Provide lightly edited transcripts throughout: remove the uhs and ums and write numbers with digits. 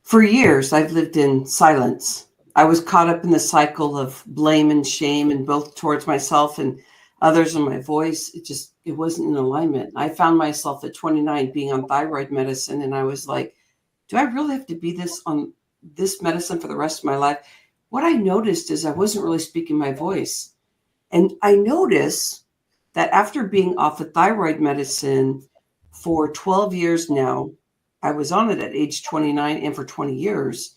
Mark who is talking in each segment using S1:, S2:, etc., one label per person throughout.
S1: For years, I've lived in silence. I was caught up in the cycle of blame and shame, and both towards myself and others, and my voice. It wasn't in alignment. I found myself at 29 being on thyroid medicine, and I was like, do I really have to be this on this medicine for the rest of my life? What I noticed is I wasn't really speaking my voice. And I noticed that after being off of thyroid medicine for 12 years now, I was on it at age 29 and for 20 years,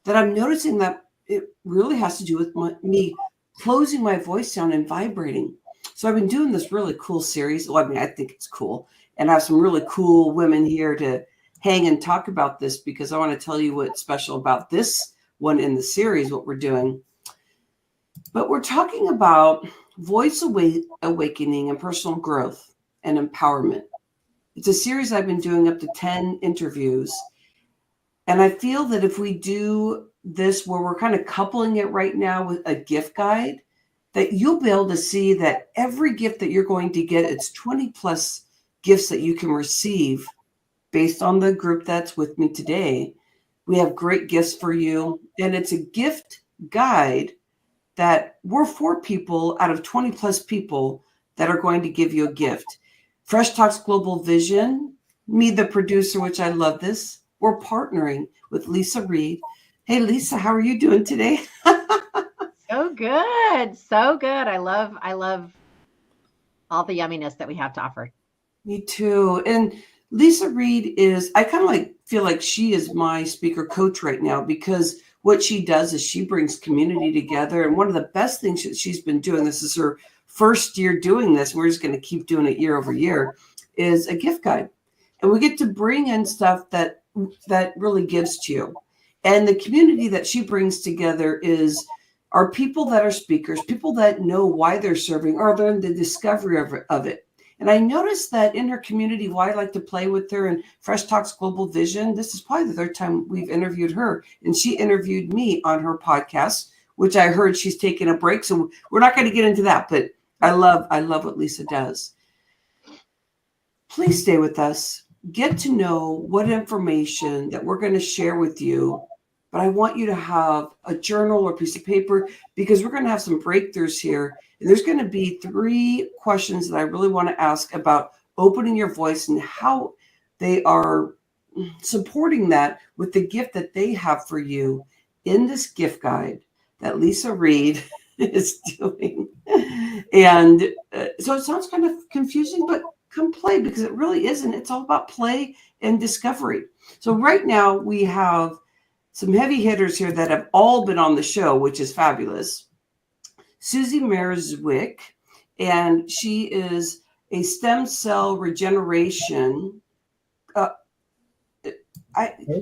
S1: that I'm noticing that it really has to do with me closing my voice down and vibrating. So I've been doing this really cool series. Well, I mean, I think it's cool. And I have some really cool women here to hang and talk about this because I want to tell you what's special about this one in the series, what we're doing. But we're talking about voice awakening and personal growth and empowerment. It's a series I've been doing up to 10 interviews. And I feel that if we do this where we're kind of coupling it right now with a gift guide, that you'll be able to see that every gift that you're going to get, it's 20 plus gifts that you can receive based on the group that's with me today. We have great gifts for you. And it's a gift guide that we're 4 people out of 20 plus people that are going to give you a gift. Fresh Talks Global Vision, me, the producer, which I love this. We're partnering with Leisa Reid. Hey, Leisa, how are you doing today?
S2: So good. So good. I love all the yumminess that we have to offer.
S1: Me too. And Leisa Reid is, I kind of feel like she is my speaker coach right now because what she does is she brings community together. And one of the best things that she's been doing, this is her first year doing this, we're just going to keep doing it year over year, is a gift guide. And we get to bring in stuff that really gives to you. And the community that she brings together are people that are speakers, people that know why they're serving, or they're in the discovery of it. And I noticed that in her community, why I like to play with her and Fresh Talks Global Vision, this is probably the 3rd time we've interviewed her. And she interviewed me on her podcast, which I heard she's taking a break. So we're not going to get into that, but I love what Leisa does. Please stay with us. Get to know what information that we're going to share with you. But I want you to have a journal or piece of paper because we're going to have some breakthroughs here. And there's going to be 3 questions that I really want to ask about opening your voice and how they are supporting that with the gift that they have for you in this gift guide that Leisa Reid is doing. And so it sounds kind of confusing, but come play because it really isn't. It's all about play and discovery. So right now we have some heavy hitters here that have all been on the show, which is fabulous. Susie Mierzwik, and she is a stem cell regeneration.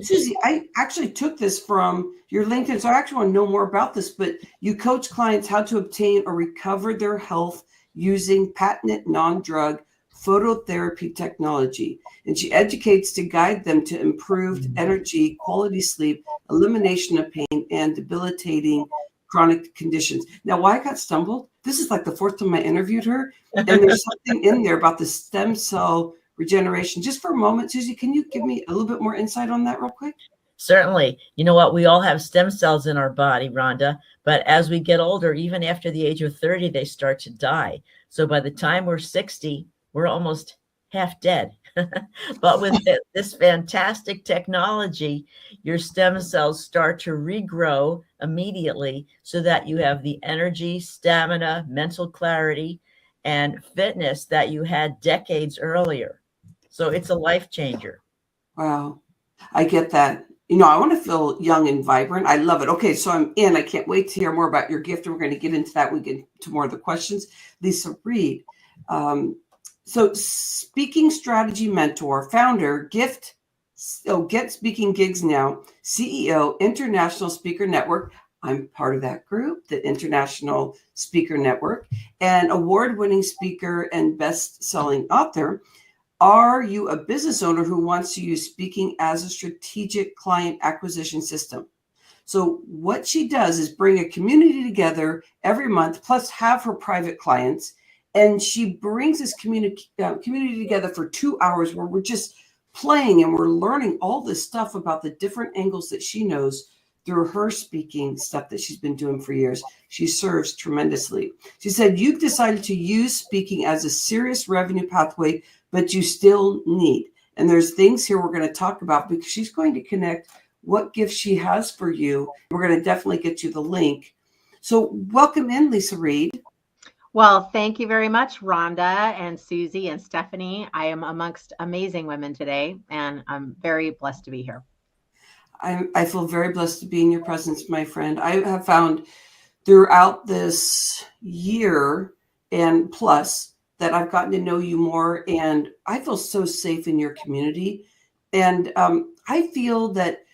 S1: Susie, I actually took this from your LinkedIn, so I actually want to know more about this, but you coach clients how to obtain or recover their health using patented non-drug phototherapy technology. And she educates to guide them to improved energy, quality sleep, elimination of pain, and debilitating chronic conditions. Now, why I got stumbled, this is like the 4th time I interviewed her, and there's something in there about the stem cell regeneration. Just for a moment, Susie, can you give me a little bit more insight on that real quick?
S3: Certainly. You know what? We all have stem cells in our body, Rhonda, but as we get older, even after the age of 30, they start to die. So by the time we're 60, we're almost half dead. But with this fantastic technology, your stem cells start to regrow immediately so that you have the energy, stamina, mental clarity, and fitness that you had decades earlier. So it's a life changer.
S1: Wow. I get that. You know, I want to feel young and vibrant. I love it. Okay, so I'm in. I can't wait to hear more about your gift. And we're going to get into that. We get to more of the questions. Leisa Reid. So speaking strategy mentor, founder, Get Speaking Gigs Now, CEO, International Speaker Network. I'm part of that group, the International Speaker Network, and award-winning speaker and best-selling author. Are you a business owner who wants to use speaking as a strategic client acquisition system? So what she does is bring a community together every month, plus have her private clients. And she brings this community together for 2 hours where we're just playing and we're learning all this stuff about the different angles that she knows through her speaking stuff that she's been doing for years. She serves tremendously. She said, you've decided to use speaking as a serious revenue pathway, but you still need. And there's things here we're going to talk about because she's going to connect what gifts she has for you. We're going to definitely get you the link. So welcome in, Leisa Reid.
S2: Well, thank you very much, Rhonda and Susie and Stephanie. I am amongst amazing women today, and I'm very blessed to be here.
S1: I feel very blessed to be in your presence, my friend. I have found throughout this year and plus that I've gotten to know you more, and I feel so safe in your community. And I feel that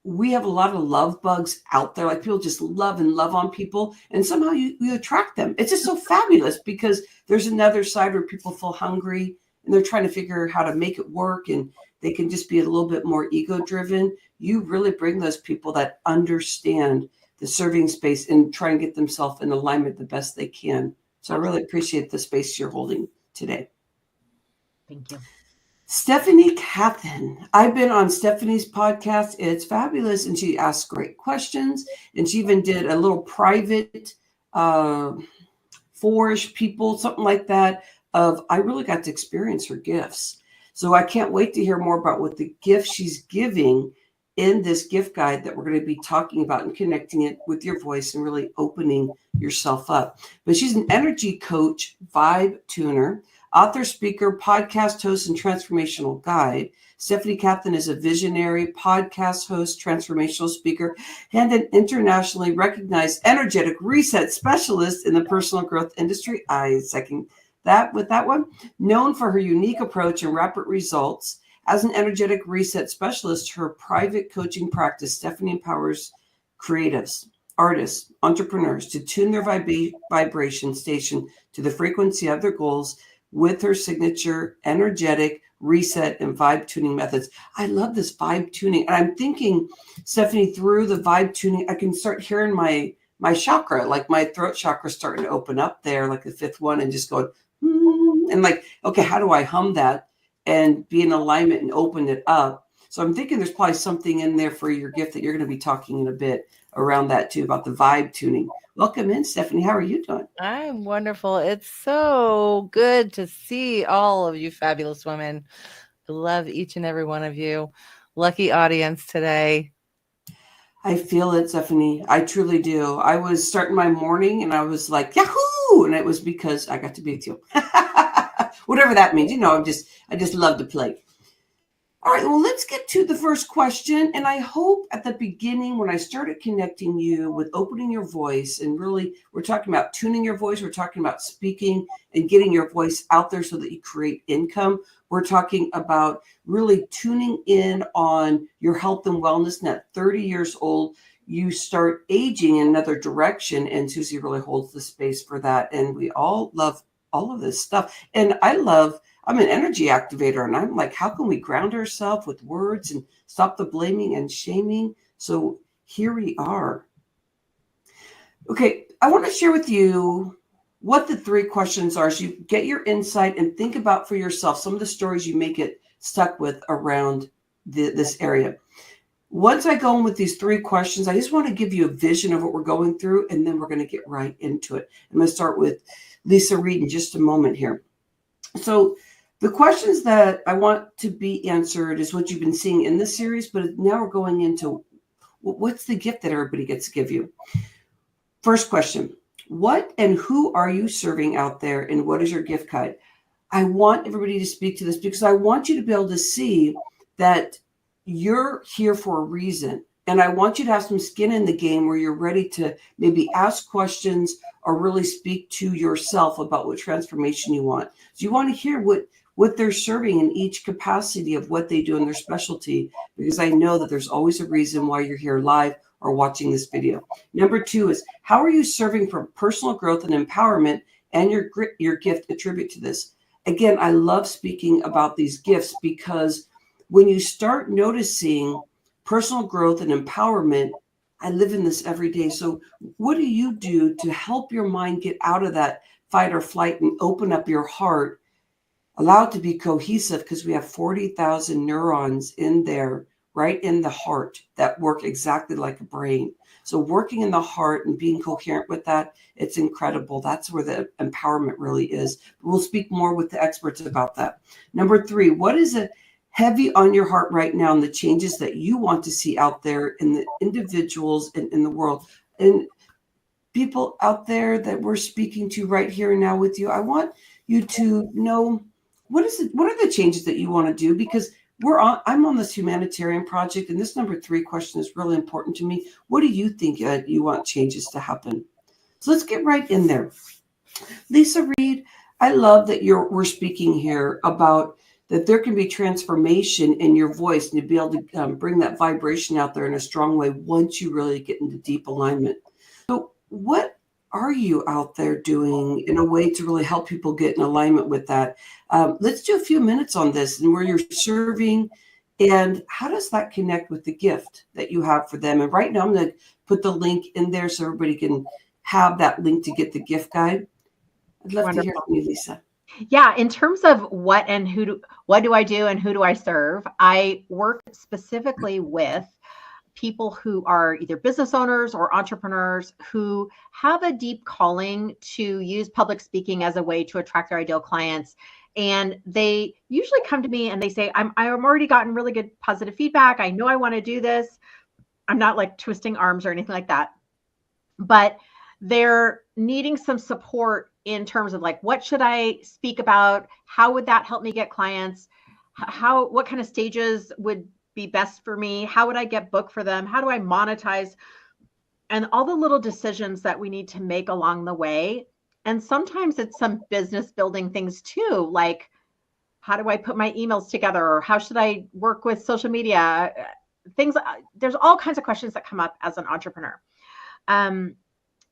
S1: we have a lot of love bugs out there. Like people just love and love on people, and somehow you attract them. It's just so fabulous because there's another side where people feel hungry and they're trying to figure how to make it work, and they can just be a little bit more ego driven. You really bring those people that understand the serving space and try and get themselves in alignment the best they can. So I really appreciate the space you're holding today.
S2: Thank you.
S1: Stephanie Kathan. I've been on Stephanie's podcast. It's fabulous. And she asks great questions. And she even did a little private four-ish people, something like that, I really got to experience her gifts. So I can't wait to hear more about what the gift she's giving in this gift guide that we're going to be talking about and connecting it with your voice and really opening yourself up. But she's an energy coach, vibe tuner, author, speaker, podcast host, and transformational guide. Stephanie Kathan is a visionary podcast host, transformational speaker, and an internationally recognized energetic reset specialist in the personal growth industry. I second that with that one. Known for her unique approach and rapid results. As an energetic reset specialist, her private coaching practice, Stephanie empowers creatives, artists, entrepreneurs to tune their vibration station to the frequency of their goals with her signature energetic reset and vibe tuning methods. I love this vibe tuning. And I'm thinking, Stephanie, through the vibe tuning, I can start hearing my chakra, like my throat chakra starting to open up there, like the fifth one, and just going, and like, okay, how do I hum that and be in alignment and open it up? So I'm thinking there's probably something in there for your gift that you're going to be talking in a bit around that too, about the vibe tuning. Welcome in, Stephanie. How are you doing?
S4: I'm wonderful. It's so good to see all of you fabulous women. I love each and every one of you. Lucky audience today.
S1: I feel it, Stephanie. I truly do. I was starting my morning and I was like, Yahoo! And it was because I got to be with you. Whatever that means. You know, I just love to play. All right, well, let's get to the first question. And I hope at the beginning, when I started connecting you with opening your voice, and really we're talking about tuning your voice, we're talking about speaking and getting your voice out there so that you create income. We're talking about really tuning in on your health and wellness. And at 30 years old, you start aging in another direction. And Susie really holds the space for that. And we all love all of this stuff. And I'm an energy activator, and I'm like, how can we ground ourselves with words and stop the blaming and shaming? So here we are. Okay, I want to share with you what the three questions are, so you get your insight and think about for yourself some of the stories you may get stuck with around this area. Once I go in with these three questions, I just want to give you a vision of what we're going through, and then we're going to get right into it. I'm going to start with Leisa Reid in just a moment here. So the questions that I want to be answered is what you've been seeing in this series, but now we're going into what's the gift that everybody gets to give you. First question, what and who are you serving out there, and what is your gift guide? I want everybody to speak to this because I want you to be able to see that you're here for a reason. And I want you to have some skin in the game where you're ready to maybe ask questions or really speak to yourself about what transformation you want. So you want to hear what they're serving in each capacity of what they do in their specialty, because I know that there's always a reason why you're here live or watching this video. Number two is, how are you serving for personal growth and empowerment, and your gift attribute to this? Again, I love speaking about these gifts because when you start noticing personal growth and empowerment, I live in this every day. So what do you do to help your mind get out of that fight or flight and open up your heart Allow it to be cohesive, because we have 40,000 neurons in there, right in the heart, that work exactly like a brain. So working in the heart and being coherent with that, it's incredible. That's where the empowerment really is. We'll speak more with the experts about that. Number 3, what is it heavy on your heart right now, and the changes that you want to see out there in the individuals and in the world? And people out there that we're speaking to right here and now with you, I want you to know, what are the changes that you want to do? Because I'm on this humanitarian project, and this number 3 question is really important to me. What do you think you want changes to happen? So let's get right in there. Leisa, Reid, I love that we're speaking here about that there can be transformation in your voice, and to be able to bring that vibration out there in a strong way once you really get into deep alignment. So what are you out there doing in a way to really help people get in alignment with that? Let's do a few minutes on this, and where you're serving, and how does that connect with the gift that you have for them? And right now I'm going to put the link in there so everybody can have that link to get the gift guide. I'd love to hear from you, Leisa.
S2: Yeah, in terms of what do I do and who do I serve, I work specifically with people who are either business owners or entrepreneurs who have a deep calling to use public speaking as a way to attract their ideal clients. And they usually come to me and they say, I'm already gotten really good positive feedback. I know I want to do this. I'm not like twisting arms or anything like that, but they're needing some support in terms of like, what should I speak about? How would that help me get clients? What kind of stages would be best for me? How would I get booked for them? How do I monetize? And all the little decisions that we need to make along the way. And sometimes it's some business building things too, like how do I put my emails together? Or how should I work with social media? Things, there's all kinds of questions that come up as an entrepreneur.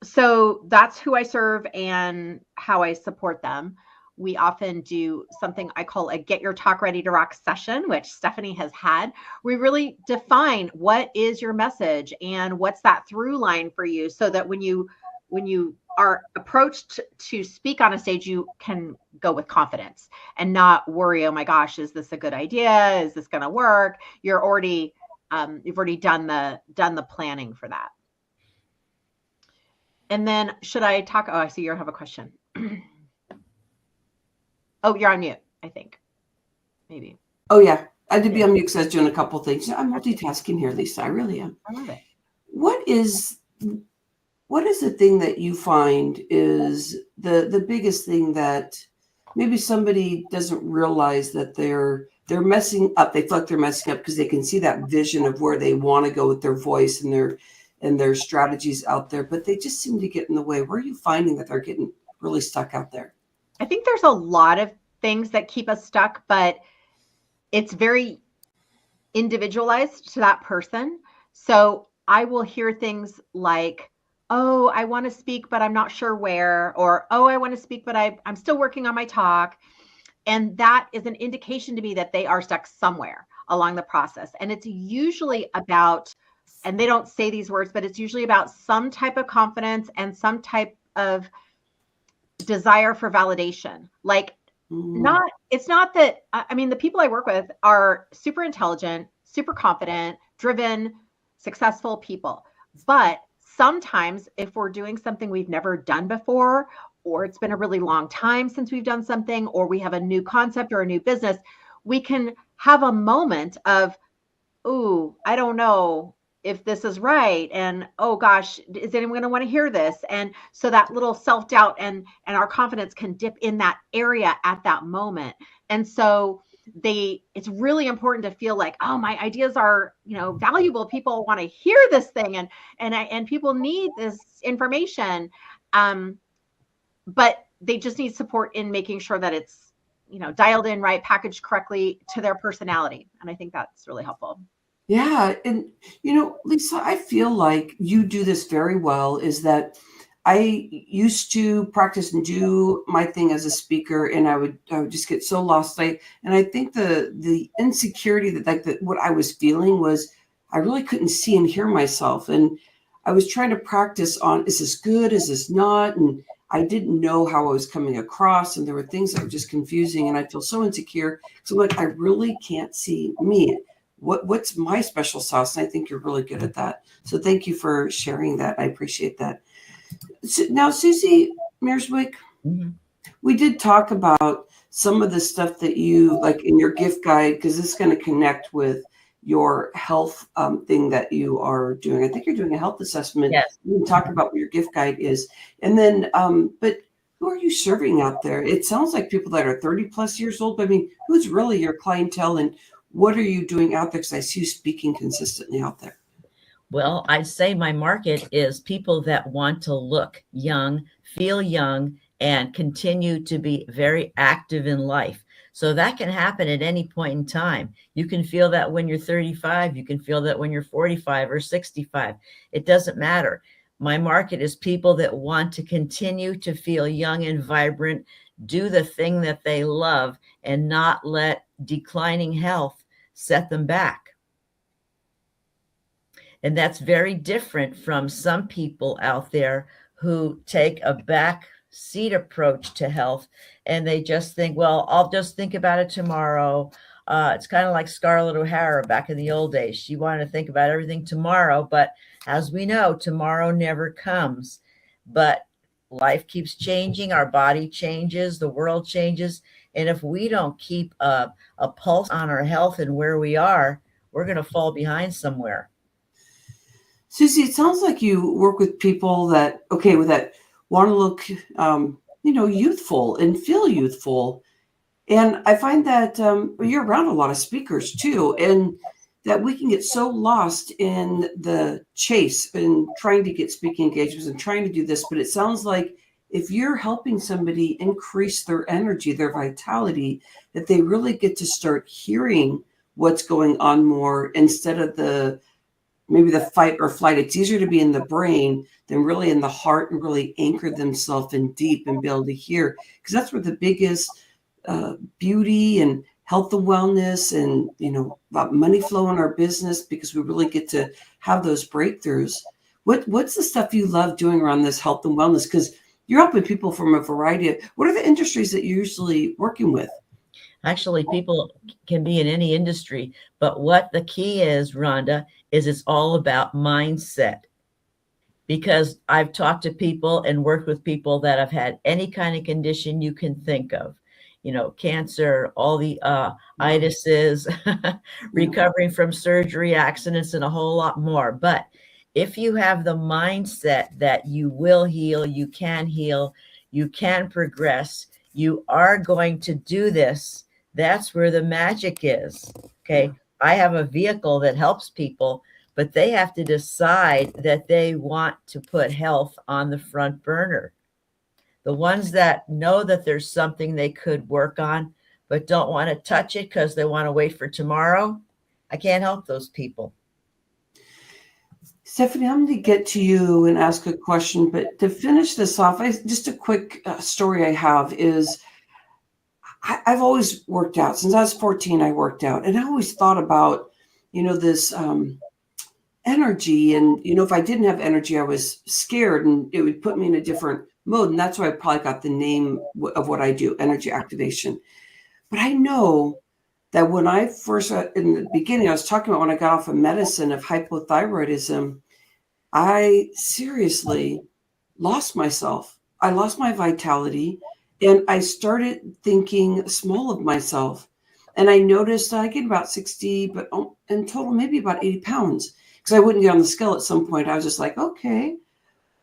S2: So that's who I serve and how I support them. We often do something I call a Get Your Talk Ready to Rock session, which Stephanie has had. We really define what is your message and what's that through line for you, so that when you are approached to speak on a stage, you can go with confidence and not worry, oh my gosh, is this a good idea? Is this going to work? You've already done the planning for that. And then should I talk? Oh, I see you have a question. Oh, you're on mute, I think. Maybe.
S1: Oh, yeah. I did be on mute because I was doing a couple of things. I'm multitasking here, Leisa. I really am.
S2: I love it.
S1: What is the thing that you find is the biggest thing that maybe somebody doesn't realize that they're messing up? They feel like they're messing up because they can see that vision of where they want to go with their voice and their strategies out there, but they just seem to get in the way. Where are you finding that they're getting really stuck out there?
S2: I think there's a lot of things that keep us stuck, but it's very individualized to that person. So I will hear things like, oh, I want to speak, but I'm not sure where, or, oh, I want to speak, but I'm still working on my talk. And that is an indication to me that they are stuck somewhere along the process. And it's usually about, and they don't say these words, but it's usually about some type of confidence and some type of desire for validation. Like it's not that, I mean, the people I work with are super intelligent, super confident, driven, successful people. But sometimes if we're doing something we've never done before, or it's been a really long time since we've done something, or we have a new concept or a new business, we can have a moment of, ooh, I don't know if this is right. And, oh gosh, is anyone going to want to hear this? And so that little self-doubt and our confidence can dip in that area at that moment. And so it's really important to feel like, oh, my ideas are, valuable. People want to hear this thing and people need this information. But they just need support in making sure that it's, dialed in right, packaged correctly to their personality. And I think that's really helpful.
S1: Yeah. And, Leisa, I feel like you do this very well, is that I used to practice and do my thing as a speaker, and I would just get so lost. And I think the insecurity that what I was feeling was I really couldn't see and hear myself. And I was trying to practice on, is this good? Is this not? And I didn't know how I was coming across, and there were things that were just confusing, and I feel so insecure. So like, I really can't see me. What's my special sauce? And I think you're really good at that. So thank you for sharing that. I appreciate that. So now, Susie Mierzwik, we did talk about some of the stuff that you like in your gift guide, because this is going to connect with your health thing that you are doing. I think you're doing a health assessment.
S3: Yes.
S1: We can talk about what your gift guide is. And then, but who are you serving out there? It sounds like people that are 30 plus years old. But I mean, who's really your clientele, and what are you doing out there? Because I see you speaking consistently out there.
S3: Well, I'd say my market is people that want to look young, feel young, and continue to be very active in life. So that can happen at any point in time. You can feel that when you're 35. You can feel that when you're 45 or 65. It doesn't matter. My market is people that want to continue to feel young and vibrant, do the thing that they love, and not let declining health set them back. And that's very different from some people out there who take a back seat approach to health, and they just think, well, I'll just think about it tomorrow. It's kind of like Scarlett O'Hara back in the old days. She wanted to think about everything tomorrow, but as we know, tomorrow never comes. But life keeps changing. Our body changes. The world changes. And if we don't keep a pulse on our health and where we are, we're going to fall behind somewhere.
S1: Susie, it sounds like you work with people that, with that want to look, youthful and feel youthful. And I find that you're around a lot of speakers too, and that we can get so lost in the chase and trying to get speaking engagements and trying to do this. But it sounds like if you're helping somebody increase their energy, their vitality, that they really get to start hearing what's going on more instead of maybe the fight or flight. It's easier to be in the brain than really in the heart and really anchor themselves in deep and be able to hear, because that's where the biggest beauty and health and wellness and, about money flow in our business, because we really get to have those breakthroughs. What's the stuff you love doing around this health and wellness? Because you're helping people from a variety of, what are the industries that you're usually working with?
S3: Actually, people can be in any industry, but what the key is, Rhonda, is it's all about mindset. Because I've talked to people and worked with people that have had any kind of condition you can think of, cancer, all the itises, recovering from surgery, accidents, and a whole lot more. But if you have the mindset that you will heal, you can progress, you are going to do this, that's where the magic is. Okay. I have a vehicle that helps people, but they have to decide that they want to put health on the front burner. The ones that know that there's something they could work on, but don't want to touch it because they want to wait for tomorrow, I can't help those people.
S1: Stephanie, I'm going to get to you and ask a question, but to finish this off, just a quick story I have is I've always worked out. Since I was 14, I worked out, and I always thought about, this energy. And, if I didn't have energy, I was scared and it would put me in a different mode. And that's why I probably got the name of what I do, energy activation. But I know that when I first, in the beginning, I was talking about when I got off of medicine of hypothyroidism, I seriously lost myself. I lost my vitality, and I started thinking small of myself. And I noticed I gained about 60, but in total, maybe about 80 pounds. Because I wouldn't get on the scale at some point. I was just like, okay.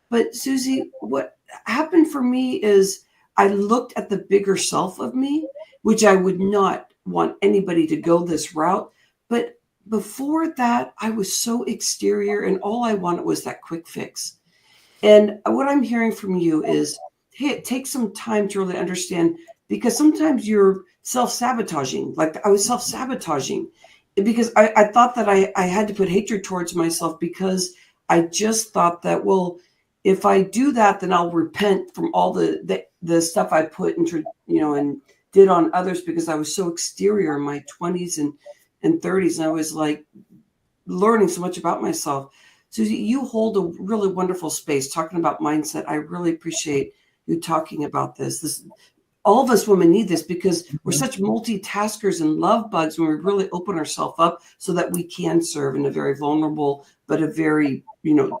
S1: But Susie, what happened for me is I looked at the bigger self of me, which I would not want anybody to go this route. But before that, I was so exterior, and all I wanted was that quick fix. And what I'm hearing from you is, hey, it takes some time to really understand, because sometimes you're self-sabotaging. Like I was self-sabotaging because I thought that I had to put hatred towards myself, because I just thought that, well, if I do that, then I'll repent from all the stuff I put into, and did on others, because I was so exterior in my 20s and 30s. And I was like learning so much about myself. Susie, you hold a really wonderful space talking about mindset. I really appreciate you talking about this. All of us women need this because we're such multitaskers and love bugs when we really open ourselves up so that we can serve in a very vulnerable, but a very,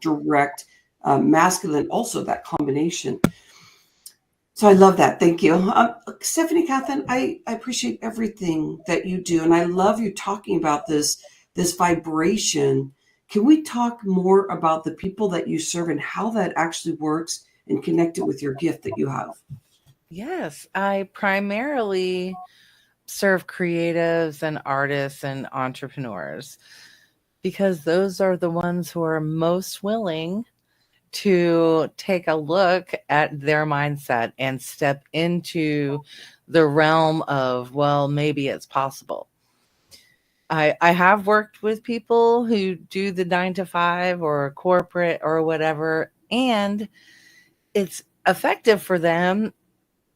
S1: direct, masculine, also that combination. So I love that. Thank you. Stephanie, Kathan, I appreciate everything that you do. And I love you talking about this vibration. Can we talk more about the people that you serve and how that actually works and connect it with your gift that you have?
S4: Yes, I primarily serve creatives and artists and entrepreneurs because those are the ones who are most willing to take a look at their mindset and step into the realm of, well, maybe it's possible. I have worked with people who do the 9 to 5 or corporate or whatever, and it's effective for them,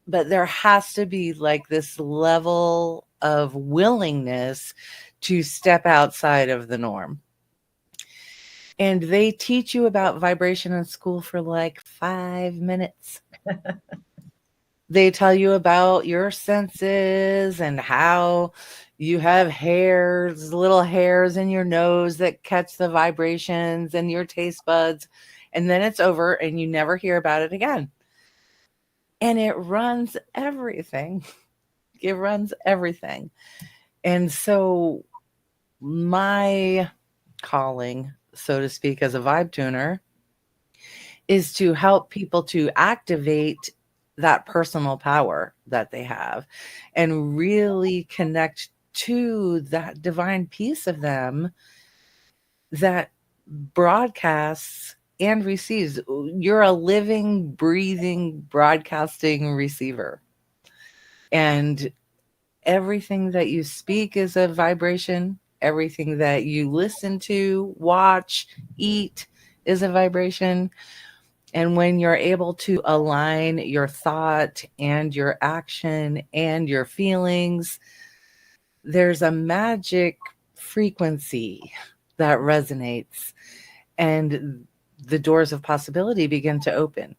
S4: but there has to be like this level of willingness to step outside of the norm. And they teach you about vibration in school for like 5 minutes. They tell you about your senses and how you have hairs, little hairs in your nose that catch the vibrations and your taste buds. And then it's over and you never hear about it again. And it runs everything. It runs everything. And so my calling, so to speak, as a vibe tuner is to help people to activate that personal power that they have and really connect to that divine piece of them that broadcasts and receives. You're a living, breathing, broadcasting receiver. And everything that you speak is a vibration. Everything that you listen to, watch, eat is a vibration. And when you're able to align your thought and your action and your feelings, there's a magic frequency that resonates and the doors of possibility begin to open.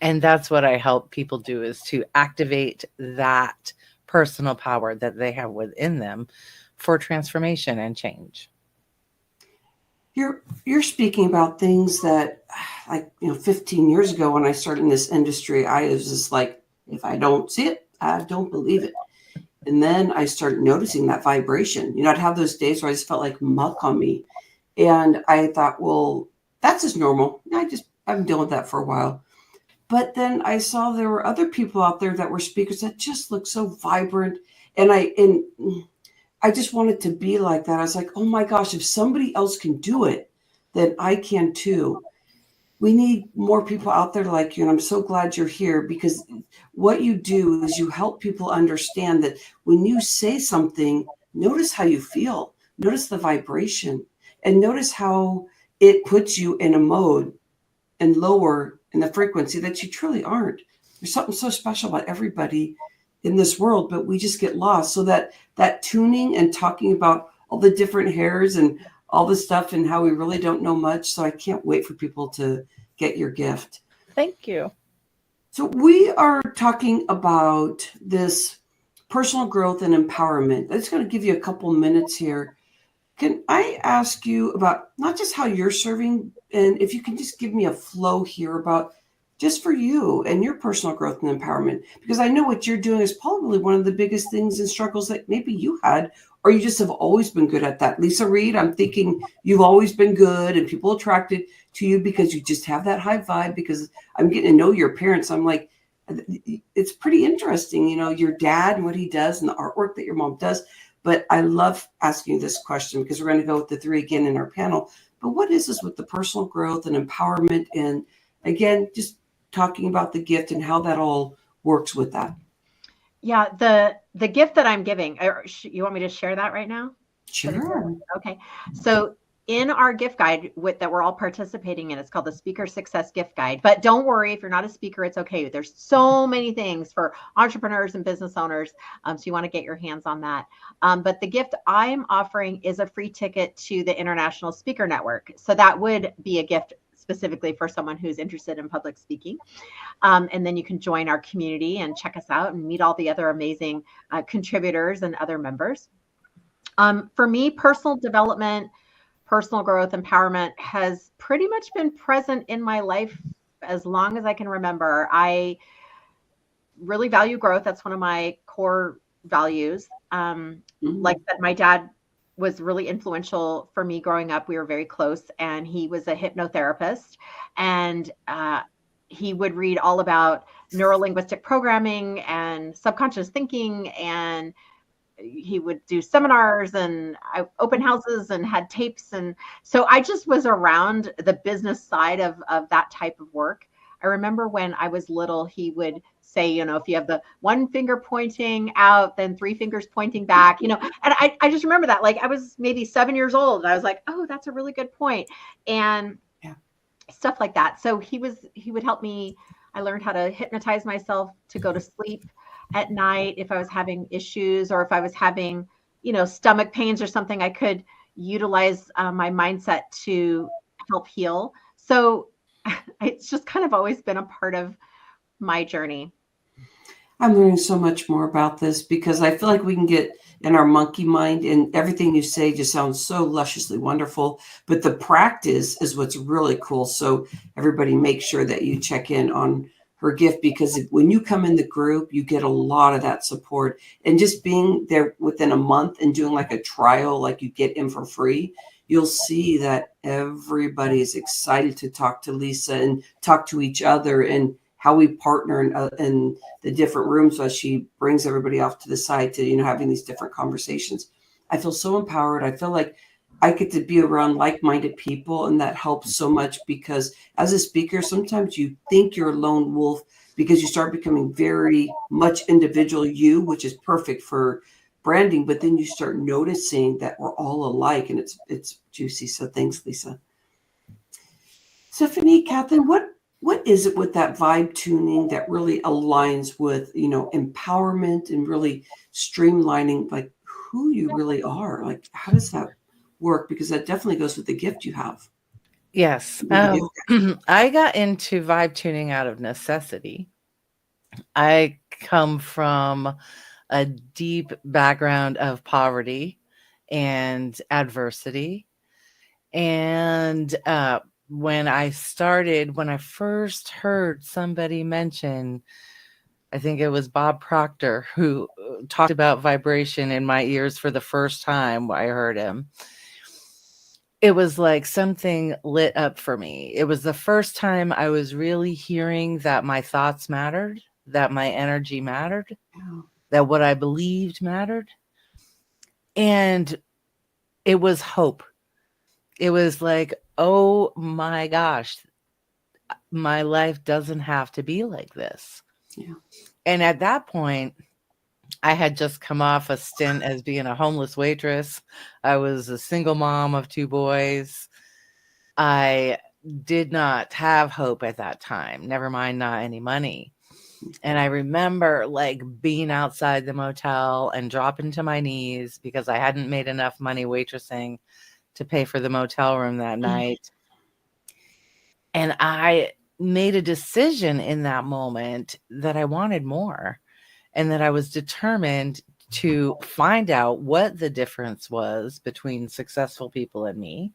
S4: And that's what I help people do, is to activate that personal power that they have within them for transformation and change.
S1: You're speaking about things that, like, 15 years ago when I started in this industry, I was just like, if I don't see it, I don't believe it. And then I started noticing that vibration. I'd have those days where I just felt like muck on me. And I thought, well, that's just normal. I've been dealing with that for a while. But then I saw there were other people out there that were speakers that just looked so vibrant. And I just wanted to be like that. I was like, oh my gosh, if somebody else can do it, then I can too. We need more people out there like you. And I'm so glad you're here, because what you do is you help people understand that when you say something, notice how you feel, notice the vibration, and notice how it puts you in a mode and lower in the frequency that you truly aren't. There's something so special about everybody in this world, but we just get lost. So that tuning and talking about all the different hairs and all the stuff and how we really don't know much. So I can't wait for people to get your gift.
S4: Thank you.
S1: So we are talking about this personal growth and empowerment. I'm just going to give you a couple minutes here. Can I ask you about not just how you're serving, and if you can just give me a flow here about just for you and your personal growth and empowerment, because I know what you're doing is probably one of the biggest things and struggles that maybe you had, or you just have always been good at that. Leisa, Reid, I'm thinking you've always been good and people attracted to you because you just have that high vibe, because I'm getting to know your parents. I'm like, it's pretty interesting, your dad and what he does and the artwork that your mom does. But I love asking you this question because we're going to go with the 3 again in our panel. But what is this with the personal growth and empowerment? And again, just talking about the gift and how that all works with that.
S2: Yeah, the gift that I'm giving, you want me to share that right now?
S1: Sure.
S2: Okay. So in our gift guide that we're all participating in, it's called the Speaker Success Gift Guide. But don't worry, if you're not a speaker, it's okay. There's so many things for entrepreneurs and business owners. So you want to get your hands on that. But the gift I'm offering is a free ticket to the International Speaker Network. So that would be a gift specifically for someone who's interested in public speaking. And then you can join our community and check us out and meet all the other amazing contributors and other members. For me, personal development, personal growth, empowerment has pretty much been present in my life as long as I can remember. I really value growth. That's one of my core values. Like I said, my dad was really influential for me growing up. We were very close, and he was a hypnotherapist, and he would read all about neurolinguistic programming and subconscious thinking, and he would do seminars and open houses and had tapes. And so I just was around the business side of that type of work. I remember when I was little, he would say, you know, if you have the one finger pointing out, then three fingers pointing back, you know, and I just remember that. Like, I was maybe 7 years old, and I was like, oh, that's a really good point. And stuff like that. So he would help me. I learned how to hypnotize myself to go to sleep at night if I was having issues, or if I was having, you know, stomach pains or something. I could utilize my mindset to help heal. So it's just kind of always been a part of my journey.
S1: I'm learning so much more about this because I feel like we can get in our monkey mind, and everything you say just sounds so lusciously wonderful, but the practice is what's really cool. So everybody make sure that you check in on her gift, because when you come in the group, you get a lot of that support, and just being there within a month and doing like a trial, like you get in for free, you'll see that everybody is excited to talk to Leisa and talk to each other, and how we partner in the different rooms as she brings everybody off to the side to, you know, having these different conversations. I feel so empowered. I feel like I get to be around like-minded people, and that helps so much, because as a speaker, sometimes you think you're a lone wolf because you start becoming very much individual you, which is perfect for branding, but then you start noticing that we're all alike, and it's juicy. So thanks, Leisa. Stephanie, Kathan, what is it with that vibe tuning that really aligns with, you know, empowerment and really streamlining like who you really are? Like, how does that work? Because that definitely goes with the gift you have.
S4: Yes. I got into vibe tuning out of necessity. I come from a deep background of poverty and adversity. And when I first heard somebody mention, I think it was Bob Proctor, who talked about vibration in my ears for the first time. I heard him. It was like something lit up for me. It was the first time I was really hearing that my thoughts mattered, that my energy mattered, that what I believed mattered. And it was hope. It was like, oh my gosh, my life doesn't have to be like this.
S1: Yeah.
S4: And at that point, I had just come off a stint as being a homeless waitress. I was a single mom of 2 boys. I did not have hope at that time, never mind not any money. And I remember like being outside the motel and dropping to my knees because I hadn't made enough money waitressing to pay for the motel room that night. And I made a decision in that moment that I wanted more, and that I was determined to find out what the difference was between successful people and me,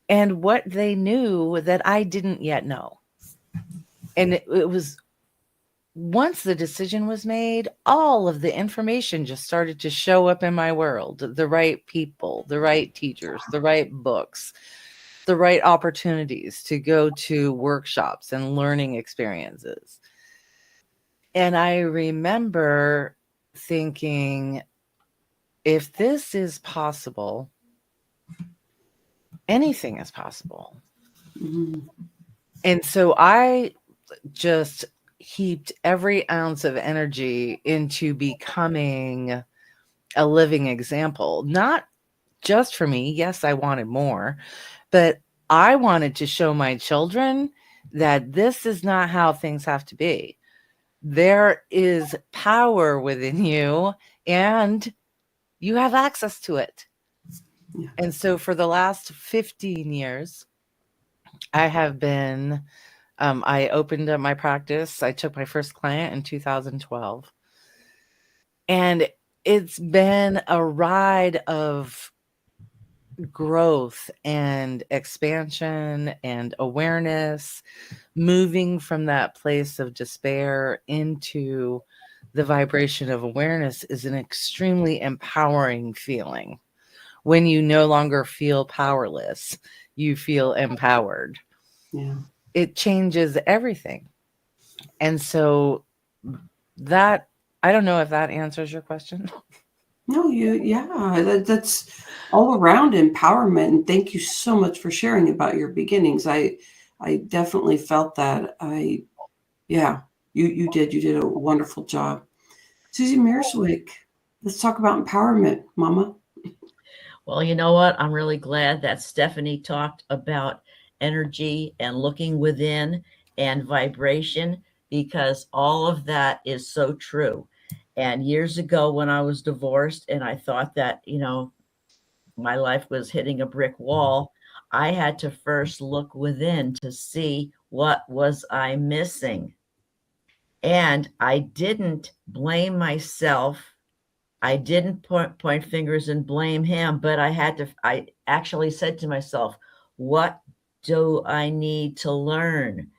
S4: and what they knew that I didn't yet know. And it was, once the decision was made, all of the information just started to show up in my world. The right people, the right teachers, the right books, the right opportunities to go to workshops and learning experiences. And I remember thinking, if this is possible, anything is possible.
S1: Mm-hmm.
S4: And so I just heaped every ounce of energy into becoming a living example, not just for me. Yes, I wanted more, but I wanted to show my children that this is not how things have to be. There is power within you, and you have access to it. Yeah. And so for the last 15 years, I have been, I opened up my practice. I took my first client in 2012. And it's been a ride of growth and expansion and awareness, moving from that place of despair into the vibration of awareness is an extremely empowering feeling. When you no longer feel powerless, you feel empowered.
S1: Yeah.
S4: It changes everything. And so that, I don't know if that answers your question.
S1: No, that's all around empowerment. And thank you so much for sharing about your beginnings. I definitely felt that. You did a wonderful job. Susie Mierzwik, let's talk about empowerment, Mama.
S3: Well, you know what? I'm really glad that Stephanie talked about energy and looking within and vibration, because all of that is so true. And years ago, when I was divorced and I thought that, my life was hitting a brick wall, I had to first look within to see what was I missing. And I didn't blame myself. I didn't point fingers and blame him, but I actually said to myself, what do I need to learn?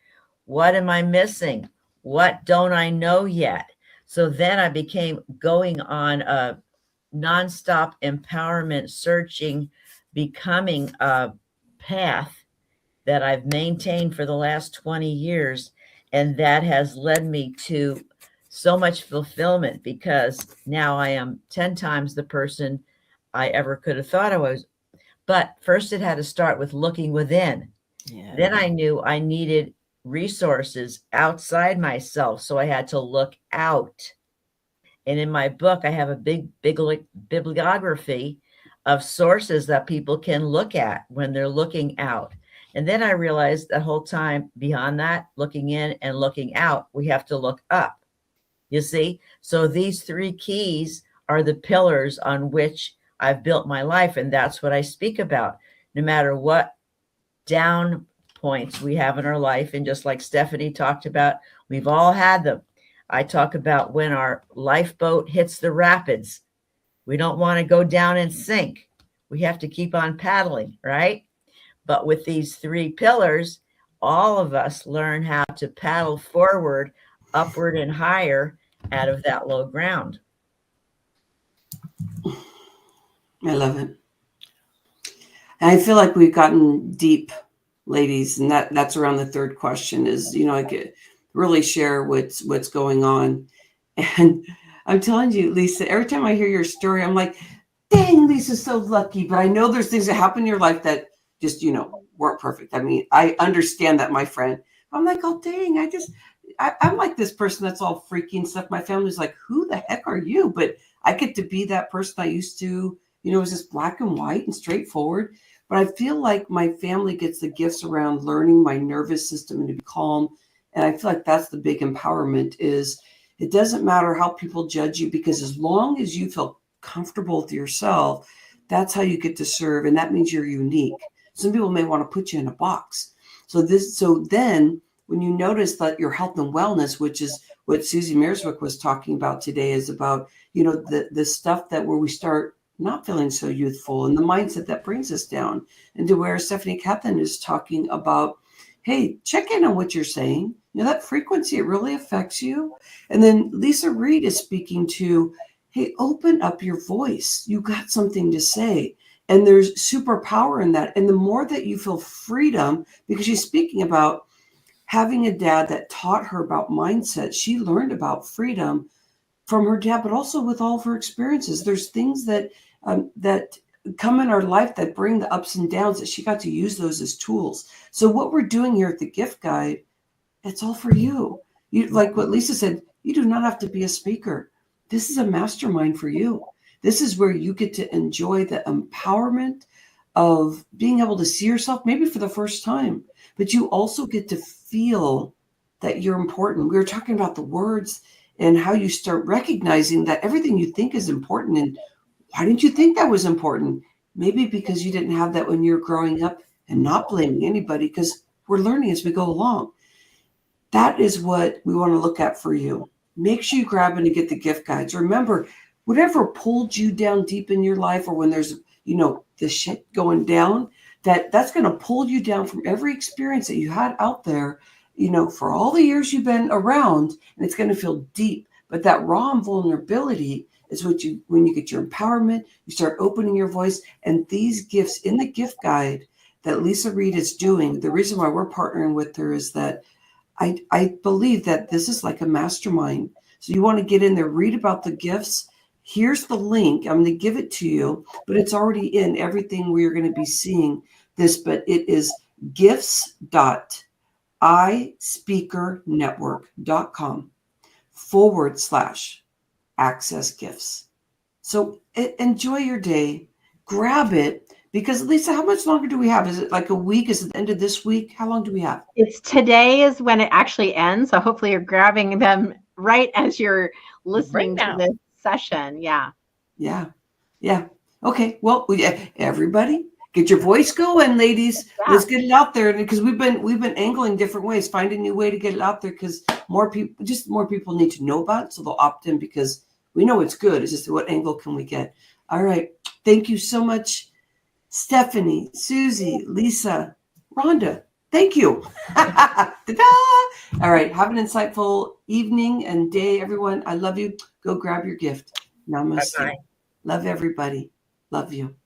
S3: What am I missing? What don't I know yet? So then I became going on a nonstop empowerment searching, becoming a path that I've maintained for the last 20 years. And that has led me to so much fulfillment, because now I am 10 times the person I ever could have thought I was. But first, it had to start with looking within.
S4: Yeah.
S3: Then I knew I needed resources outside myself. So I had to look out. And in my book, I have a big bibliography of sources that people can look at when they're looking out. And then I realized the whole time beyond that, looking in and looking out, we have to look up. You see? So these three keys are the pillars on which I've built my life. And that's what I speak about. No matter what down points we have in our life, and just like Stephanie talked about, we've all had them. I talk about when our lifeboat hits the rapids. We don't want to go down and sink. We have to keep on paddling, right? But with these three pillars, all of us learn how to paddle forward, upward, and higher out of that low ground.
S1: I love it. And I feel like we've gotten deep, ladies, and that's around the third question is, I could really share what's going on. And I'm telling you, Leisa, every time I hear your story, I'm like, dang, Lisa's so lucky. But I know there's things that happen in your life that just, weren't perfect. I mean, I understand that, my friend. I'm like, oh, dang, I'm like this person that's all freaky and stuff. My family's like, who the heck are you? But I get to be that person I used to, it was just black and white and straightforward. But I feel like my family gets the gifts around learning my nervous system and to be calm. And I feel like that's the big empowerment is it doesn't matter how people judge you, because as long as you feel comfortable with yourself, that's how you get to serve. And that means you're unique. Some people may want to put you in a box. So then when you notice that your health and wellness, which is what Susie Mierzwik was talking about today, is about, the stuff that where we start not feeling so youthful and the mindset that brings us down, and to where Stephanie Kathan is talking about, hey, check in on what you're saying. That frequency, it really affects you. And then Reid is speaking to, hey, open up your voice. You got something to say. And there's superpower in that. And the more that you feel freedom, because she's speaking about having a dad that taught her about mindset, she learned about freedom from her dad, but also with all of her experiences. There's things that come in our life that bring the ups and downs, that she got to use those as tools. So what we're doing here at the Gift Guide, it's all for you. You, like what Leisa said, you do not have to be a speaker. This is a mastermind for you. This is where you get to enjoy the empowerment of being able to see yourself maybe for the first time, but you also get to feel that you're important. We were talking about the words and how you start recognizing that everything you think is important. And why didn't you think that was important? Maybe because you didn't have that when you were growing up, and not blaming anybody, because we're learning as we go along. That is what we want to look at for you. Make sure you grab and get the gift guides. Remember, whatever pulled you down deep in your life, or when there's, the shit going down, that's going to pull you down from every experience that you had out there, for all the years you've been around, and it's going to feel deep. But that raw vulnerability is when you get your empowerment, you start opening your voice, and these gifts in the gift guide that Leisa Reid is doing, the reason why we're partnering with her is that I believe that this is like a mastermind. So you want to get in there, read about the gifts. Here's the link. I'm going to give it to you, but it's already in everything where you're going to be seeing this, but it is gifts.ispeakernetwork.com/access gifts. So enjoy your day, grab it. Because Leisa, how much longer do we have? Is it like a week? Is it the end of this week? How long do we have?
S2: It's today is when it actually ends. So hopefully you're grabbing them right as you're listening to this session. Yeah.
S1: Yeah. Okay. Well, everybody get your voice going, ladies. Yeah. Let's get it out there, because we've been angling different ways, find a new way to get it out there, because more people need to know about it, so they'll opt in, because we know it's good. It's just what angle can we get? All right. Thank you so much, Stephanie, Susie, Leisa, Rhonda. Thank you. All right. Have an insightful evening and day, everyone. I love you. Go grab your gift. Namaste.
S3: Bye-bye.
S1: Love everybody. Love you.